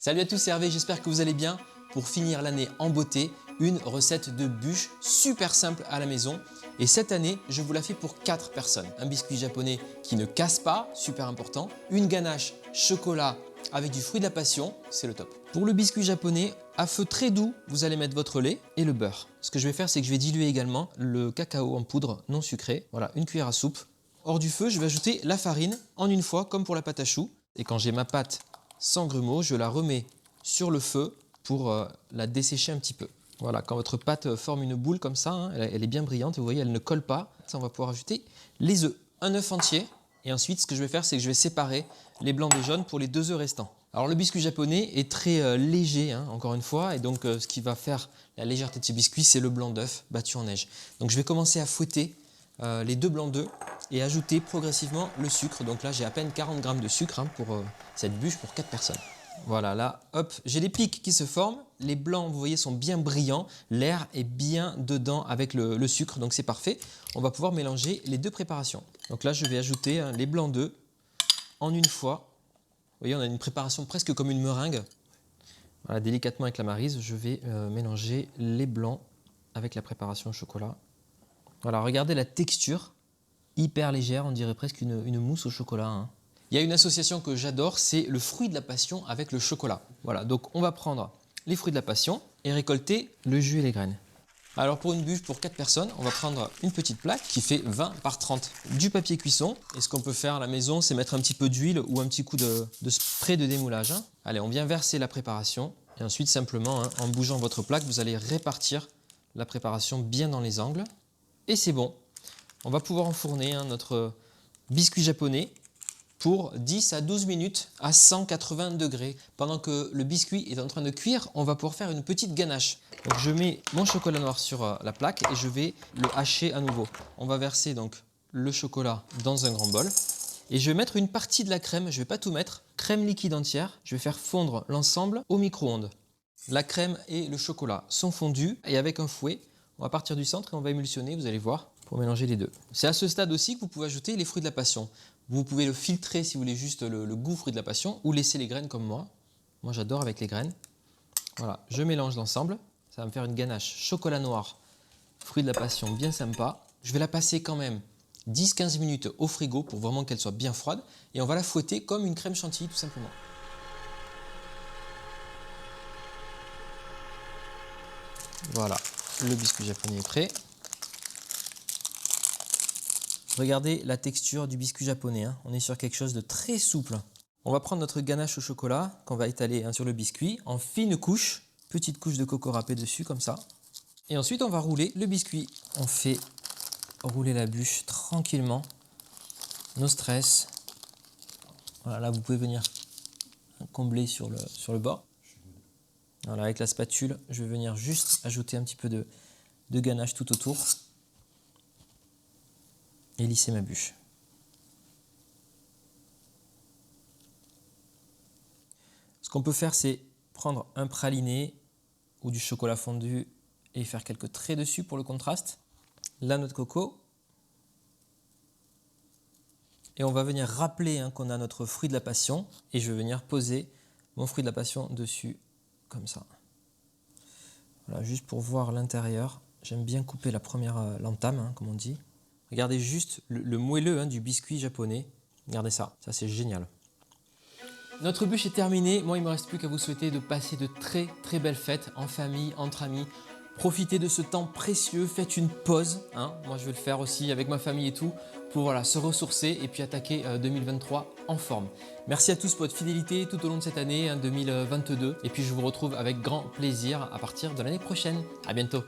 Salut à tous, c'est Hervé, j'espère que vous allez bien. Pour finir l'année en beauté, une recette de bûche super simple à la maison. Et cette année, je vous la fais pour 4 personnes. Un biscuit japonais qui ne casse pas, super important. Une ganache chocolat avec du fruit de la passion, c'est le top. Pour le biscuit japonais, à feu très doux, vous allez mettre votre lait et le beurre. Ce que je vais faire, c'est que je vais diluer également le cacao en poudre non sucré. Voilà, une cuillère à soupe. Hors du feu, je vais ajouter la farine en une fois, comme pour la pâte à choux. Et quand j'ai ma pâte sans grumeaux, je la remets sur le feu pour la dessécher un petit peu. Voilà, quand votre pâte forme une boule comme ça, hein, elle est bien brillante, vous voyez, elle ne colle pas. Ça, on va pouvoir ajouter les œufs, un œuf entier. Et ensuite, ce que je vais faire, c'est que je vais séparer les blancs des jaunes pour les 2 œufs restants. Alors, le biscuit japonais est très léger, hein, encore une fois, et donc ce qui va faire la légèreté de ce biscuit, c'est le blanc d'œuf battu en neige. Donc, je vais commencer à fouetter les 2 blancs d'œufs et ajouter progressivement le sucre. Donc là, j'ai à peine 40 g de sucre hein, pour cette bûche pour 4 personnes. Voilà, là, hop, j'ai des pics qui se forment. Les blancs, vous voyez, sont bien brillants. L'air est bien dedans avec le sucre, donc c'est parfait. On va pouvoir mélanger les 2 préparations. Donc là, je vais ajouter hein, les blancs d'œufs en une fois. Vous voyez, on a une préparation presque comme une meringue. Voilà, délicatement avec la maryse, je vais mélanger les blancs avec la préparation au chocolat. Voilà, regardez la texture, hyper légère, on dirait presque une mousse au chocolat. Hein. Il y a une association que j'adore, c'est le fruit de la passion avec le chocolat. Voilà, donc on va prendre les fruits de la passion et récolter le jus et les graines. Alors pour une bûche pour 4 personnes, on va prendre une petite plaque qui fait 20 par 30. Du papier cuisson, et ce qu'on peut faire à la maison, c'est mettre un petit peu d'huile ou un petit coup de spray de démoulage. Hein. Allez, on vient verser la préparation et ensuite simplement, hein, en bougeant votre plaque, vous allez répartir la préparation bien dans les angles. Et c'est bon, on va pouvoir enfourner hein, notre biscuit japonais pour 10 à 12 minutes à 180 degrés. Pendant que le biscuit est en train de cuire, on va pouvoir faire une petite ganache. Donc je mets mon chocolat noir sur la plaque et je vais le hacher à nouveau. On va verser donc le chocolat dans un grand bol et je vais mettre une partie de la crème, je ne vais pas tout mettre, crème liquide entière. Je vais faire fondre l'ensemble au micro-ondes. La crème et le chocolat sont fondus et avec un fouet, on va partir du centre et on va émulsionner, vous allez voir, pour mélanger les deux. C'est à ce stade aussi que vous pouvez ajouter les fruits de la passion. Vous pouvez le filtrer si vous voulez juste le goût fruit de la passion ou laisser les graines comme moi. Moi j'adore avec les graines. Voilà, je mélange l'ensemble. Ça va me faire une ganache chocolat noir, fruit de la passion bien sympa. Je vais la passer quand même 10-15 minutes au frigo pour vraiment qu'elle soit bien froide. Et on va la fouetter comme une crème chantilly tout simplement. Voilà, le biscuit japonais est prêt. Regardez la texture du biscuit japonais, hein. On est sur quelque chose de très souple. On va prendre notre ganache au chocolat qu'on va étaler hein, sur le biscuit en fine couche, petite couche de coco râpé dessus comme ça. Et ensuite on va rouler le biscuit. On fait rouler la bûche tranquillement, no stress. Voilà, là vous pouvez venir combler sur le bord. Voilà, avec la spatule, je vais venir juste ajouter un petit peu de ganache tout autour. Et lisser ma bûche. Ce qu'on peut faire, c'est prendre un praliné ou du chocolat fondu et faire quelques traits dessus pour le contraste. La noix de coco. Et on va venir rappeler hein, qu'on a notre fruit de la passion. Et je vais venir poser mon fruit de la passion dessus, comme ça. Voilà, juste pour voir l'intérieur. J'aime bien couper la première l'entame, hein, comme on dit. Regardez juste le moelleux hein, du biscuit japonais. Regardez ça, ça c'est génial. Notre bûche est terminée. Moi, il ne me reste plus qu'à vous souhaiter de passer de très très belles fêtes en famille, entre amis. Profitez de ce temps précieux, faites une pause. Hein. Moi, je vais le faire aussi avec ma famille et tout pour voilà, se ressourcer et puis attaquer 2023 en forme. Merci à tous pour votre fidélité tout au long de cette année hein, 2022. Et puis, je vous retrouve avec grand plaisir à partir de l'année prochaine. À bientôt.